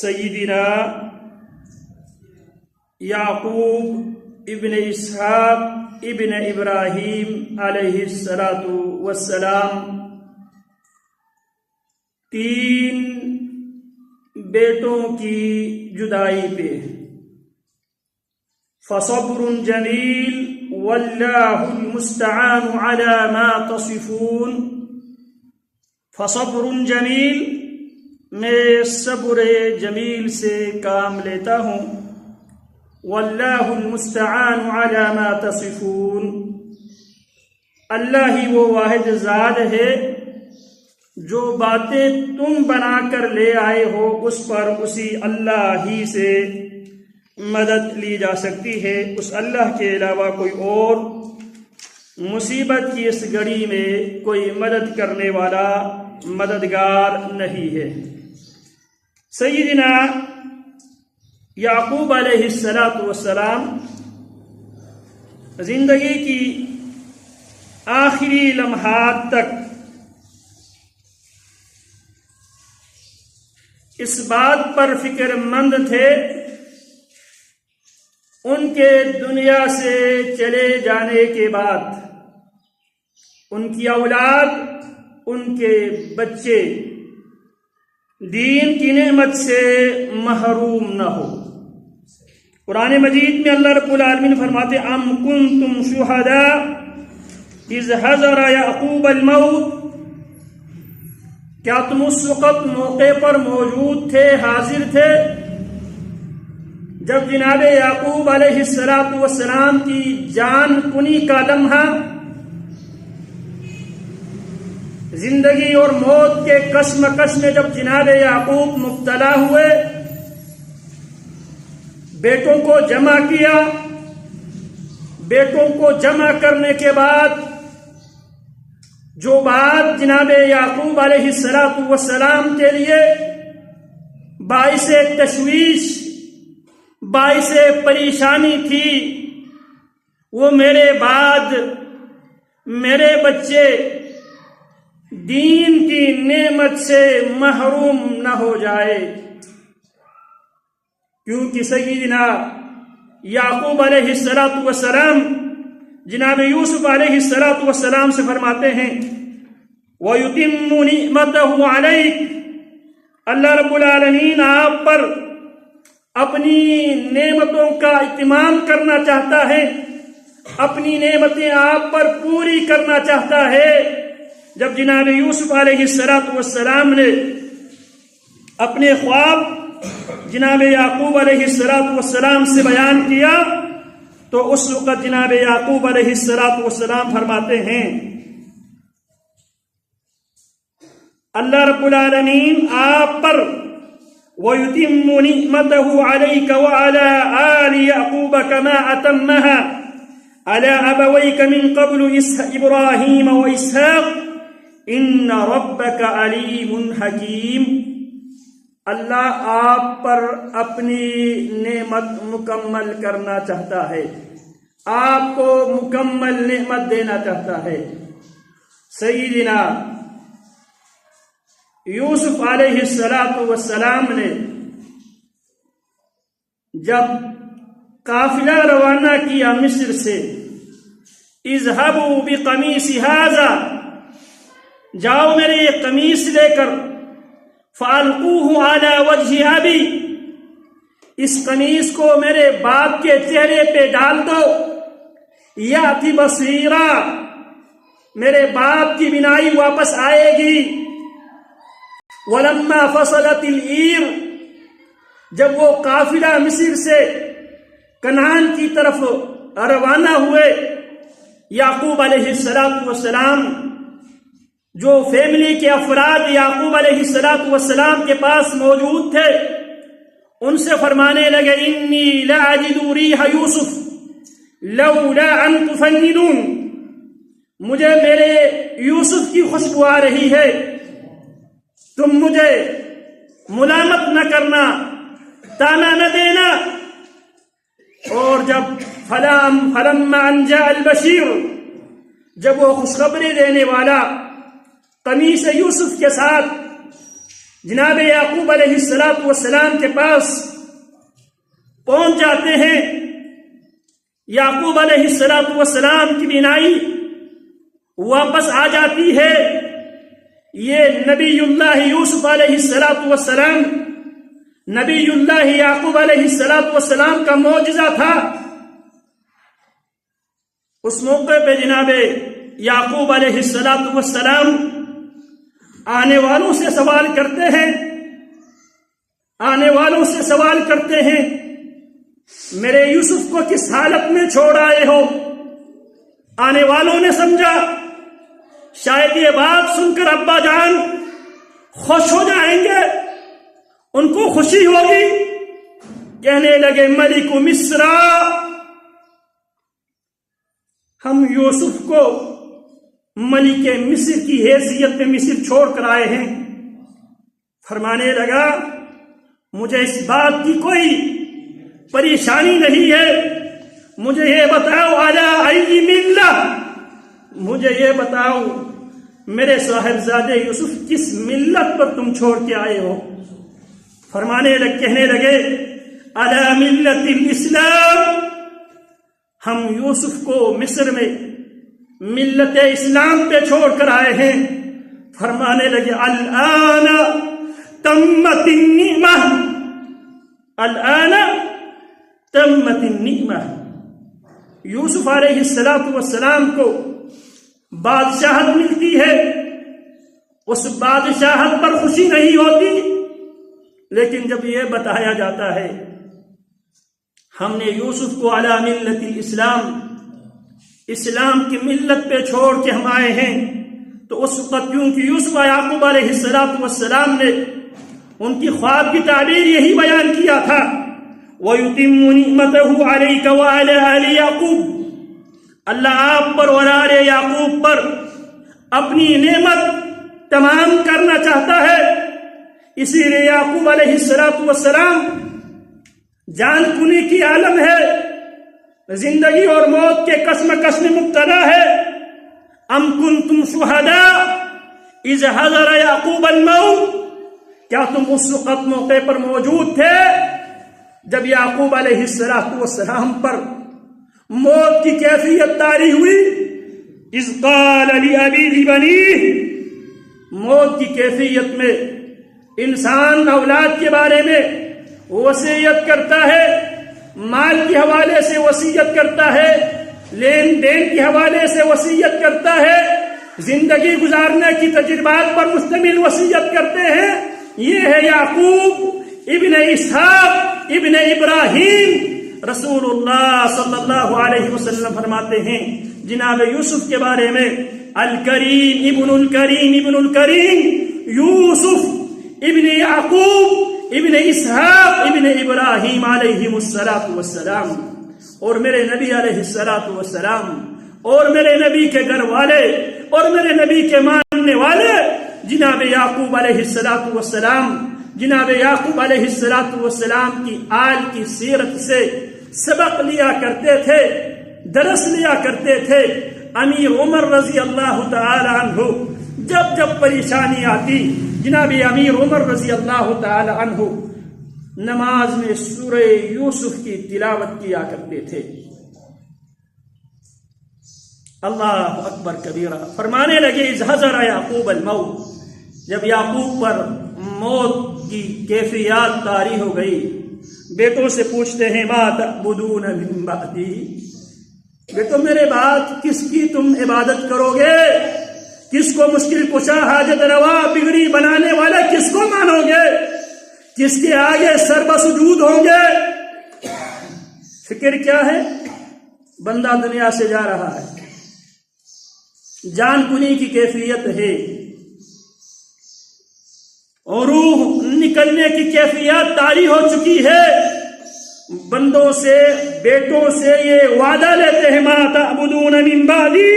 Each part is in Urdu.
سیدنا یعقوب ابن اسحاق ابن ابراہیم علیہ السلام 3 بیٹوں کی جدائی پہ فصبر جمیل واللہ المستعان علی ما تصفون. فصبر جمیل، میں صبر جمیل سے کام لیتا ہوں. واللہ المستعان علی ما تصفون، اللہ ہی وہ واحد ذات ہے جو باتیں تم بنا کر لے آئے ہو اس پر اسی اللہ ہی سے مدد لی جا سکتی ہے. اس اللہ کے علاوہ کوئی اور مصیبت کی اس گھڑی میں کوئی مدد کرنے والا مددگار نہیں ہے. سیدنا یعقوب علیہ السلام زندگی کی آخری لمحات تک اس بات پر فکر مند تھے ان کے دنیا سے چلے جانے کے بعد ان کی اولاد، ان کے بچے دین کی نعمت سے محروم نہ ہو. قرآن مجید میں اللہ رب العالمین فرماتے ام کنتم شہداء اذ حضر یعقوب الموت، کیا تم اس وقت موقع پر موجود تھے، حاضر تھے جب جناب یعقوب علیہ السلام کی جان کنی کا لمحہ، زندگی اور موت کے کشمکش میں جب جناب یعقوب مبتلا ہوئے، بیٹوں کو جمع کیا، بیٹوں کو جمع کرنے کے بعد جو بات جناب یعقوب علیہ السلام کے لیے باعث تشویش، باعث پریشانی تھی، وہ میرے بعد میرے بچے دین کی نعمت سے محروم نہ ہو جائے. کیونکہ سیدنا یعقوب علیہ السلام جناب یوسف علیہ السلام سے فرماتے ہیں وَيُتِمُّ نِعْمَتَهُ عَلَيْكَ، اللہ رب العالمین آپ پر اپنی نعمتوں کا اتمام کرنا چاہتا ہے، اپنی نعمتیں آپ پر پوری کرنا چاہتا ہے. جب جناب یوسف علیہ السلام نے اپنے خواب جناب یعقوب علیہ السلام سے بیان کیا تو اس وقت جناب یعقوب علیہ السلام فرماتے ہیں اللہ رب العالمین آپ پر وَيُتِمُّ نِعْمَتَهُ عَلَيْكَ وَعَلَىٰ آلِ يَعْقُوبَ كَمَا أَتَمَّهَا عَلَىٰ أَبَوَيْكَ مِن قَبْلُ إِبْرَاهِيمَ وَإِسْحَاقَ إِنَّ رَبَّكَ عَلِيمٌ حَكِيمٌ. اللہ آپ پر اپنی نعمت مکمل کرنا چاہتا ہے، آپ کو مکمل نعمت دینا چاہتا ہے. سیدنا یوسف علیہ السلام نے جب قافلہ روانہ کیا مصر سے، اذهبوا بقمیص هذا، جاؤ میرے یہ قمیص لے کر، فَأَلْقُوهُ عَلَى وَجْهِ أَبِي، اس قمیص کو میرے باپ کے چہرے پہ ڈال دو، یَأْتِ بَصِیرًا، میرے باپ کی بینائی واپس آئے گی. وَلَمَّا فَصَلَتِ الْعِیرُ، جب وہ قافلہ مصر سے کنعان کی طرف روانہ ہوئے، یعقوب علیہ السلام جو فیملی کے افراد یعقوب علیہ السلام کے پاس موجود تھے ان سے فرمانے لگے انی لأجد ریح یوسف لولا ان تفندون، مجھے میرے یوسف کی خوشبو آ رہی ہے، تم مجھے ملامت نہ کرنا، تانا نہ دینا. اور جب فلما ان جاء البشیر، جب وہ خوشخبری دینے والا قمیص یوسف کے ساتھ جناب یعقوب علیہ السلام کے پاس پہنچ جاتے ہیں. یعقوب علیہ السلام کی بینائی واپس آ جاتی ہے. یہ نبی اللہ یوسف علیہ السلام نبی اللہ یعقوب علیہ السلام کا معجزہ تھا. اس موقع پہ جناب یعقوب علیہ السلام آنے والوں سے سوال کرتے ہیں میرے یوسف کو کس حالت میں چھوڑ آئے ہو؟ آنے والوں نے سمجھا شاید یہ بات سن کر ابا جان خوش ہو جائیں گے، ان کو خوشی ہوگی. کہنے لگے ملک مصر، ہم یوسف کو ملک مصر کی حیثیت میں مصر چھوڑ کر آئے ہیں. فرمانے لگا مجھے اس بات کی کوئی پریشانی نہیں ہے، مجھے یہ بتاؤ علی ای ملہ، مجھے یہ بتاؤ میرے صاحبزادے یوسف کس ملت پر تم چھوڑ کے آئے ہو؟ کہنے لگے علی ملت الاسلام، ہم یوسف کو مصر میں ملت اسلام پہ چھوڑ کر آئے ہیں. فرمانے لگے الآن تمت النعمہ، الآن تمت النعمہ. یوسف علیہ السلام کو بادشاہت ملتی ہے، اس بادشاہت پر خوشی نہیں ہوتی، لیکن جب یہ بتایا جاتا ہے ہم نے یوسف کو علی ملت الاسلام، اسلام کی ملت پہ چھوڑ کے ہم آئے ہیں، تو اس وقت کیونکہ یوسف یعقوب علیہ السلام نے ان کی خواب کی تعبیر یہی بیان کیا تھا وَيُتِمُّ نِعْمَتَهُ عَلَيْكَ وَعَلَىٰ آلِ يَعْقُوبَ، اللہ آپ پر اور آل یعقوب پر اپنی نعمت تمام کرنا چاہتا ہے. اسی لیے یعقوب علیہ السلام جان کنی کی عالم ہے، زندگی اور موت کے کشمکش میں مبتلا ہے. ام کنتم شہداء اذ حضر یعقوب الموت، کیا تم اس وقت موقع پر موجود تھے جب یعقوب علیہ السلام پر موت کی کیفیت طاری ہوئی؟ اذ قال لأبیہ بنیہ، موت کی کیفیت میں انسان اولاد کے بارے میں وصیت کرتا ہے، مال کے حوالے سے وصیت کرتا ہے، لین دین کے حوالے سے وصیت کرتا ہے، زندگی گزارنے کی تجربات پر مشتمل وصیت کرتے ہیں. یہ ہے یعقوب ابن اسحاق ابن ابراہیم. رسول اللہ صلی اللہ علیہ وسلم فرماتے ہیں جناب یوسف کے بارے میں الکریم ابن الکریم ابن الکریم، یوسف ابن یعقوب ابن اسحاق ابن ابراہیم علیہ السلام. اور میرے نبی علیہ السلام اور میرے نبی کے گھر والے اور میرے نبی کے ماننے والے جناب یعقوب علیہ السلام، جناب یعقوب علیہ السلام کی آل کی سیرت سے سبق لیا کرتے تھے، درس لیا کرتے تھے. امیر عمر رضی اللہ تعالی عنہ جب پریشانی آتی، جناب امیر عمر رضی اللہ تعالی عنہ نماز میں سورہ یوسف کی تلاوت کیا کرتے تھے. اللہ اکبر کبیرہ. فرمانے لگے اذ حضر یعقوب الموت، جب یعقوب پر موت کی کیفیات طاری ہو گئی، بیٹوں سے پوچھتے ہیں ما تعبدون من بعدی، بیٹو میرے بعد کس کی تم عبادت کرو گے؟ کس کو مشکل کشا حاجت روا بگڑی بنانے والا کس کو مانو گے؟ کس کے آگے سر بسجود ہوں گے؟ فکر کیا ہے؟ بندہ دنیا سے جا رہا ہے، جان کنی کی کیفیت ہے، اور روح نکلنے کی کیفیت طاری ہو چکی ہے. بندوں سے، بیٹوں سے یہ وعدہ لیتے ہیں ما تعبدون من بعدی.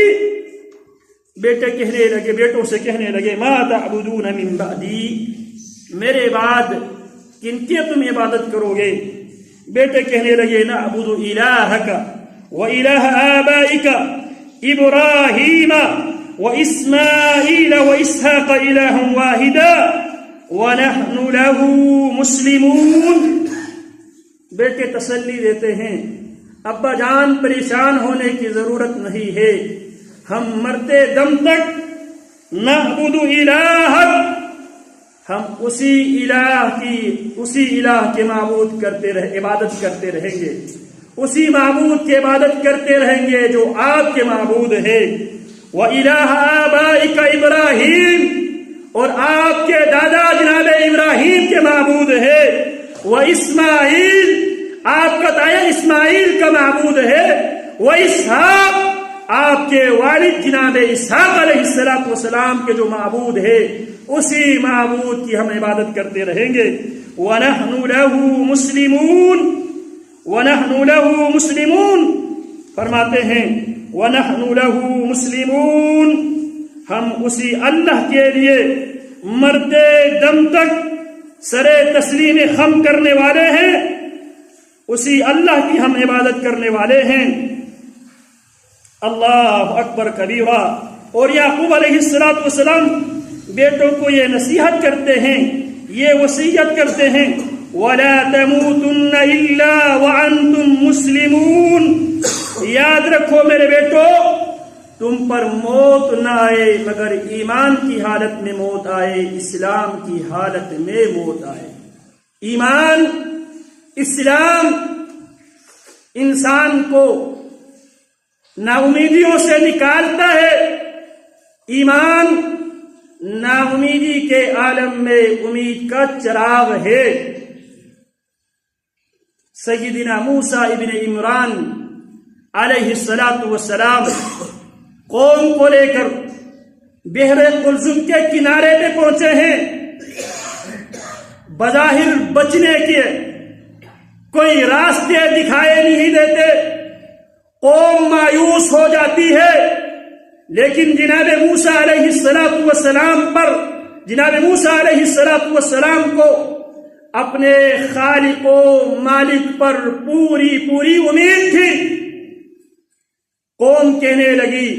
بیٹوں سے کہنے لگے ما تعبدون من بعدی، میرے بعد کن کی تم عبادت کرو گے؟ بیٹے کہنے لگے نعبد الہک و الہ آبائک ابراہیم و اسماعیل و اسحاق الہ واحدا وَنَحْنُ لَهُ مُسْلِمُونَ. بیٹے تسلی دیتے ہیں ابا جان پریشان ہونے کی ضرورت نہیں ہے، ہم مرتے دم تک نعبد الہک، ہم اسی الہ کے معبود کرتے عبادت کرتے رہیں گے، اسی معبود کی عبادت کرتے رہیں گے جو آپ کے معبود ہے. وَإِلَٰهَ آبَائِكَ إِبْرَاهِيمَ، اور آپ کے دادا جناب ابراہیم کے معبود ہے. وَإِسْمَاعِيل، آپ کا دایا اسماعیل کا معبود ہے. وَإِسْحَاقَ، آپ کے والد جناب اسحاق علیہ السلام کے جو معبود ہے اسی معبود کی ہم عبادت کرتے رہیں گے. وَنَحْنُ لَهُ مُسْلِمُونَ، وَنَحْنُ لَهُ مُسْلِمُونَ فرماتے ہیں وَنَحْنُ لَهُ مُسْلِمُونَ، ہم اسی اللہ کے لیے مرتے دم تک سرے تسلیم خم کرنے والے ہیں، اسی اللہ کی ہم عبادت کرنے والے ہیں. اللہ اکبر کبیرہ. اور یعقوب علیہ السلام بیٹوں کو یہ نصیحت کرتے ہیں، یہ وصیت کرتے ہیں وَلَا تَمُوتُنَّ إِلَّا وَأَنْتُمْ مُسْلِمُونَ. یاد رکھو میرے بیٹو، تم پر موت نہ آئے مگر ایمان کی حالت میں موت آئے، اسلام کی حالت میں موت آئے. ایمان اسلام انسان کو نا امیدیوں سے نکالتا ہے. ایمان نا امیدی کے عالم میں امید کا چراغ ہے. سیدنا موسیٰ ابن عمران علیہ السلام قوم کو لے کر بحر قلزم کے کنارے پہ پہنچے ہیں. بظاہر بچنے کے کوئی راستے دکھائے نہیں دیتے، قوم مایوس ہو جاتی ہے. لیکن جناب موسیٰ علیہ السلام کو اپنے خالق و مالک پر پوری امید تھی. قوم کہنے لگی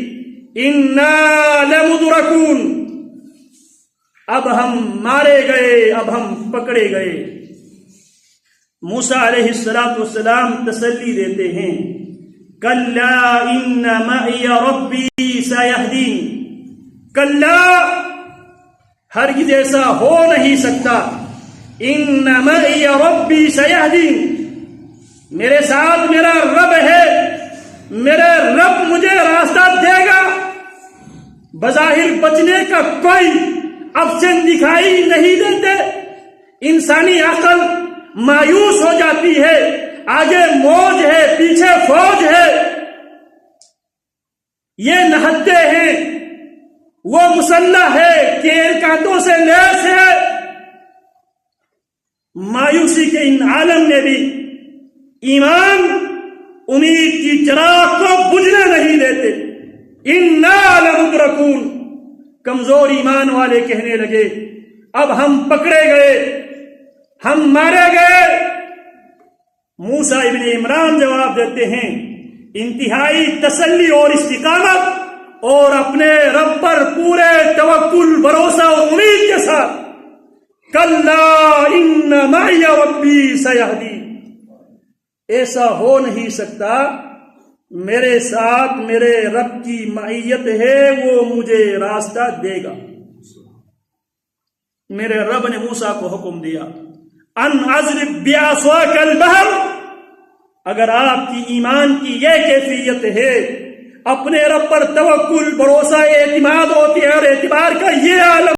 اِنَّا لَمُدْرَكُونَ، اب ہم مارے گئے، اب ہم پکڑے گئے. موسیٰ علیہ السلام تسلی دیتے ہیں کَلَّا إِنَّ مَعِيَ رَبِّي سَيَهْدِينِ، کَلَّا ہرگز ایسا ہو نہیں سکتا. إِنَّ مَعِيَ رَبِّي سَيَهْدِينِ، میرے ساتھ میرا رب ہے، میرے رب مجھے راستہ دے گا. بظاہر بچنے کا کوئی آپشن دکھائی نہیں دیتے. انسانی عقل مایوس ہو جاتی ہے، آگے موج ہے پیچھے فوج ہے، یہ نہتے ہیں، وہ مسلح ہے، کیر کانٹوں سے لیس ہے. مایوسی کے ان عالم میں بھی ایمان امید کی چراغ کو بجھنے نہیں دیتے. اِنَّا لَمُدْرَكُونَ، کمزور ایمان والے کہنے لگے اب ہم پکڑے گئے، ہم مارے گئے. موسیٰ ابن عمران جواب دیتے ہیں انتہائی تسلی اور استقامت اور اپنے رب پر پورے توکل، بھروسہ اور امید کے ساتھ کَلَّا إِنَّ مَعِيَ رَبِّي سَيَهْدِينِ، ایسا ہو نہیں سکتا، میرے ساتھ میرے رب کی معیت ہے، وہ مجھے راستہ دے گا. میرے رب نے موسیٰ کو حکم دیا ان اضرب بعصاک البحر. اگر آپ کی ایمان کی یہ کیفیت ہے، اپنے رب پر توکل، بھروسہ، اعتماد اور اعتبار کا یہ عالم